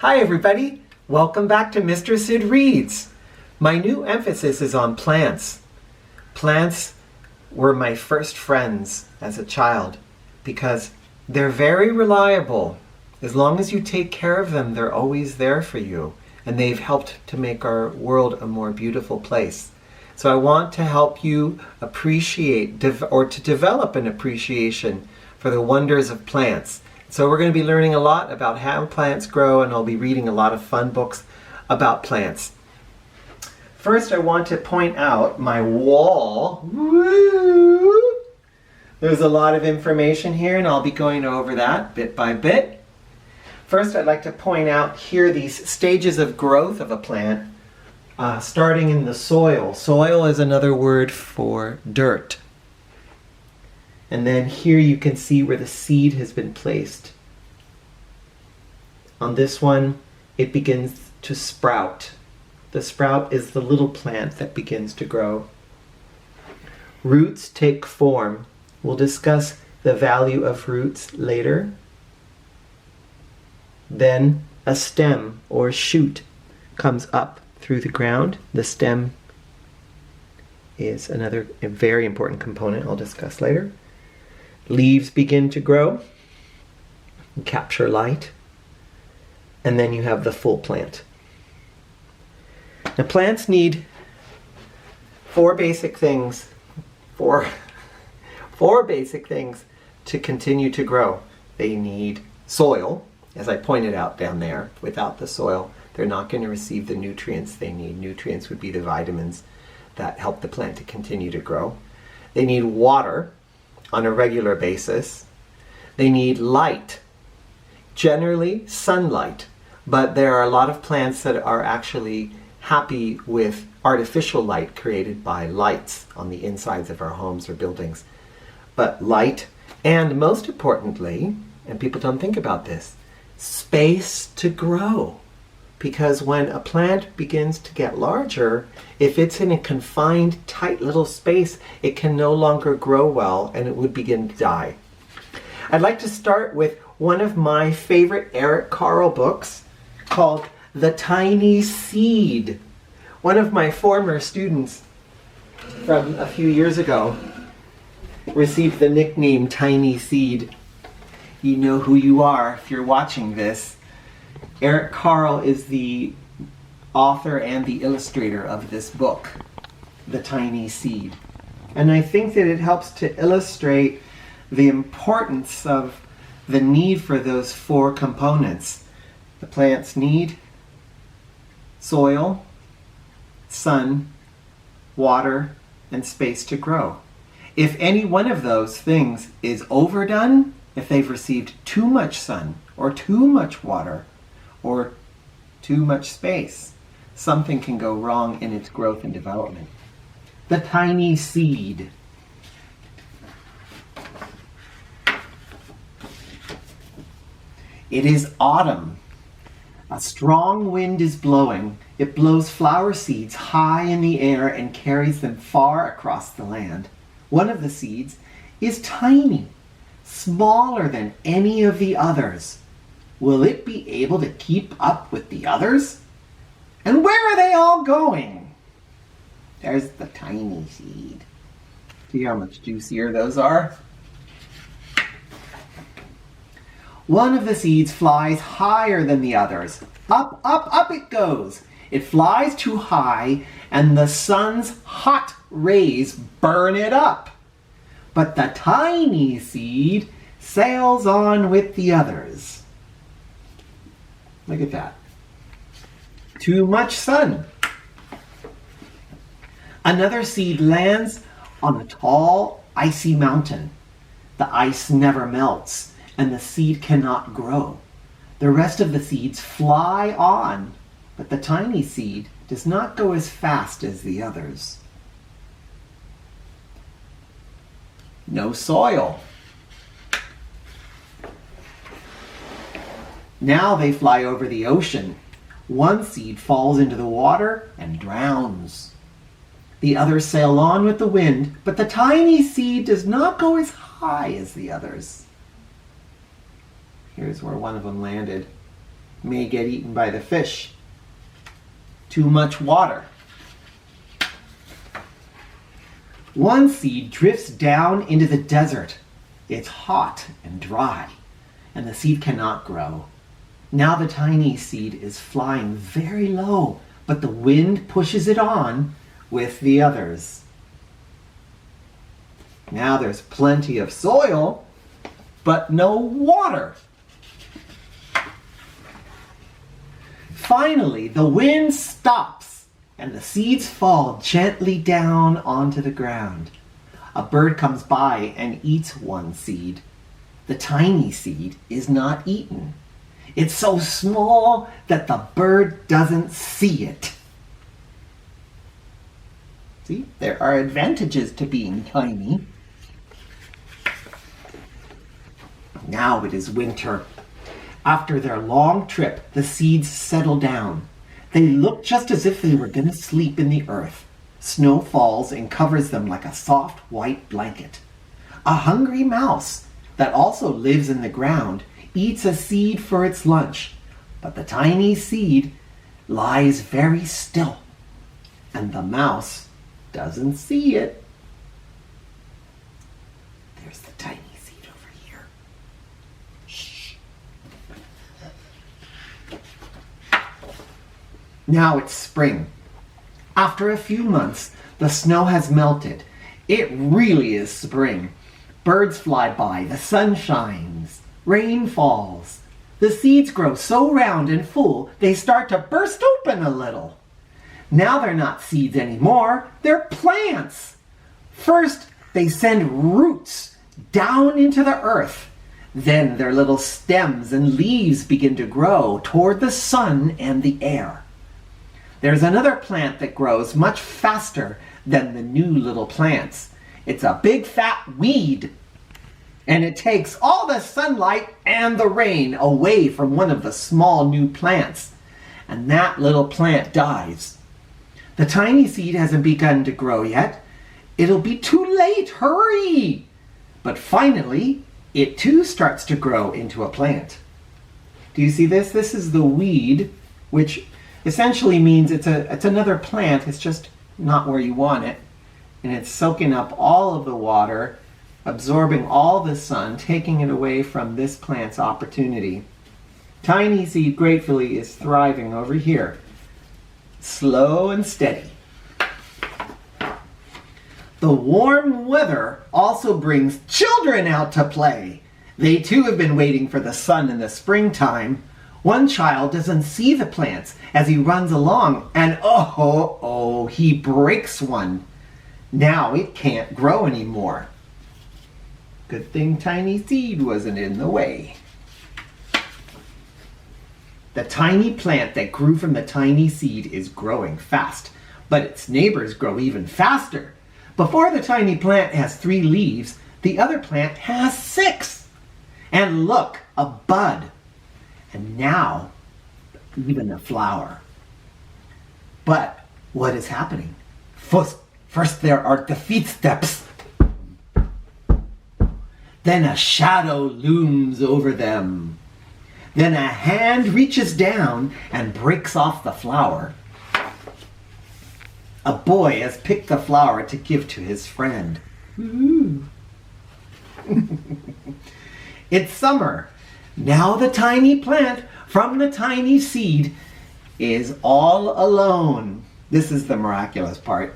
Hi everybody, welcome back to Mr. Sid Reads. My new emphasis is on plants. Plants were my first friends as a child because they're very reliable. As long as you take care of them, they're always there for you, and they've helped to make our world a more beautiful place. So I want to help you appreciate or to develop an appreciation for the wonders of plants. So we're going to be learning a lot about how plants grow, and I'll be reading a lot of fun books about plants. First, I want to point out my wall. Woo! There's a lot of information here, and I'll be going over that bit by bit. First, I'd like to point out here these stages of growth of a plant, starting in the soil. Soil is another word for dirt. And then here you can see where the seed has been placed. On this one, it begins to sprout. The sprout is the little plant that begins to grow. Roots take form. We'll discuss the value of roots later. Then a stem or shoot comes up through the ground. The stem is another very important component I'll discuss later. Leaves begin to grow and capture light, and then you have the full plant. Now plants need four basic things to continue to grow. They need soil, as I pointed out down there. Without the soil, they're not going to receive the nutrients they need. Nutrients would be the vitamins that help the plant to continue to grow. They need water on a regular basis. They need light, generally sunlight, but there are a lot of plants that are actually happy with artificial light created by lights on the insides of our homes or buildings. But light, and most importantly, and people don't think about this, space to grow. Because when a plant begins to get larger, if it's in a confined, tight little space, it can no longer grow well and it would begin to die. I'd like to start with one of my favorite Eric Carle books called The Tiny Seed. One of my former students from a few years ago received the nickname Tiny Seed. You know who you are if you're watching this. Eric Carle is the author and the illustrator of this book, The Tiny Seed. And I think that it helps to illustrate the importance of the need for those four components. The plants need soil, sun, water, and space to grow. If any one of those things is overdone, if they've received too much sun or too much water, or too much space, something can go wrong in its growth and development. The tiny seed. It is autumn. A strong wind is blowing. It blows flower seeds high in the air and carries them far across the land. One of the seeds is tiny, smaller than any of the others. Will it be able to keep up with the others? And where are they all going? There's the tiny seed. See how much juicier those are? One of the seeds flies higher than the others. Up, up, up it goes. It flies too high, and the sun's hot rays burn it up. But the tiny seed sails on with the others. Look at that. Too much sun. Another seed lands on a tall, icy mountain. The ice never melts, and the seed cannot grow. The rest of the seeds fly on, but the tiny seed does not go as fast as the others. No soil. Now they fly over the ocean. One seed falls into the water and drowns. The others sail on with the wind, but the tiny seed does not go as high as the others. Here's where one of them landed. may get eaten by the fish. Too much water. One seed drifts down into the desert. It's hot and dry, and the seed cannot grow. Now the tiny seed is flying very low, but the wind pushes it on with the others. Now there's plenty of soil, but no water. Finally, the wind stops and the seeds fall gently down onto the ground. A bird comes by and eats one seed. The tiny seed is not eaten. It's so small that the bird doesn't see it. See, there are advantages to being tiny. Now it is winter. After their long trip, the seeds settle down. They look just as if they were going to sleep in the earth. Snow falls and covers them like a soft white blanket. A hungry mouse that also lives in the ground eats a seed for its lunch, but the tiny seed lies very still, and the mouse doesn't see it. There's the tiny seed over here. Shh. Now it's spring. After a few months, the snow has melted. It really is spring. Birds fly by, the sun shines, rain falls. The seeds grow so round and full, they start to burst open a little. Now they're not seeds anymore, they're plants. First, they send roots down into the earth. Then their little stems and leaves begin to grow toward the sun and the air. There's another plant that grows much faster than the new little plants. It's a big fat weed, and it takes all the sunlight and the rain away from one of the small new plants, and that little plant dies. The tiny seed hasn't begun to grow yet. It'll be too late, hurry! But finally, it too starts to grow into a plant. Do you see this? This is the weed, which essentially means it's another plant. It's just not where you want it. And it's soaking up all of the water, absorbing all the sun, taking it away from this plant's opportunity. Tiny seed gratefully is thriving over here, slow and steady. The warm weather also brings children out to play. They too have been waiting for the sun in the springtime. One child doesn't see the plants as he runs along, and he breaks one. Now it can't grow anymore. Good thing tiny seed wasn't in the way. The tiny plant that grew from the tiny seed is growing fast, but its neighbors grow even faster. Before the tiny plant has 3 leaves, the other plant has 6. And look, a bud. And now, even a flower. But what is happening? First there are the footsteps. Then a shadow looms over them. Then a hand reaches down and breaks off the flower. A boy has picked the flower to give to his friend. Ooh. It's summer. Now the tiny plant from the tiny seed is all alone. This is the miraculous part.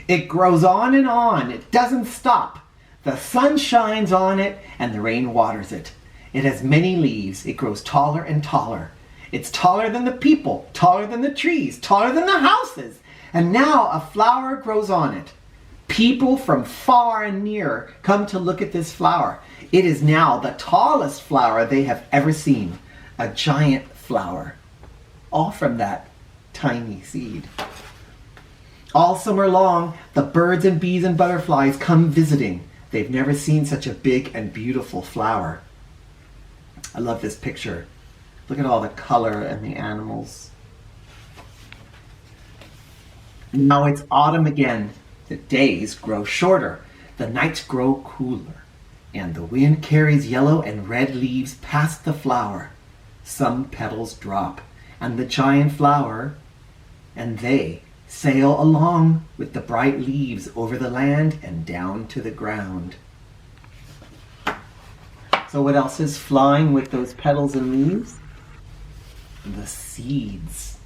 It grows on and on. It doesn't stop. The sun shines on it and the rain waters it. It has many leaves. It grows taller and taller. It's taller than the people, taller than the trees, taller than the houses. And now a flower grows on it. People from far and near come to look at this flower. It is now the tallest flower they have ever seen. A giant flower. All from that tiny seed. All summer long, the birds and bees and butterflies come visiting. They've never seen such a big and beautiful flower. I love this picture. Look at all the color and the animals. Now it's autumn again. The days grow shorter. The nights grow cooler. And the wind carries yellow and red leaves past the flower. some petals drop, and the giant flower, and they sail along with the bright leaves over the land and down to the ground. So what else is flying with those petals and leaves? The seeds.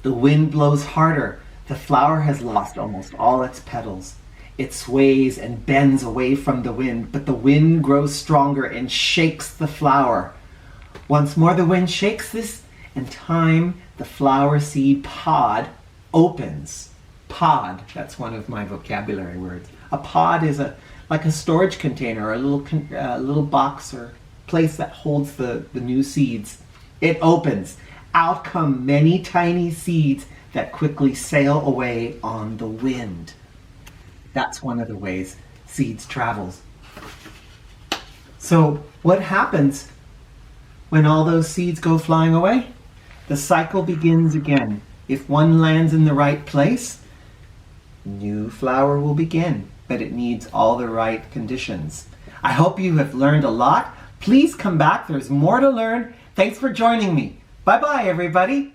The wind blows harder. The flower has lost almost all its petals. It sways and bends away from the wind, but the wind grows stronger and shakes the flower. Once more the wind shakes this, and time the flower seed pod opens. Pod, that's one of my vocabulary words. A pod is like a storage container, or a little box or place that holds the new seeds. It opens. Out come many tiny seeds that quickly sail away on the wind. That's one of the ways seeds travels. So what happens when all those seeds go flying away? The cycle begins again. If one lands in the right place, new flower will begin, but it needs all the right conditions. I hope you have learned a lot. Please come back. There's more to learn. Thanks for joining me. Bye-bye, everybody.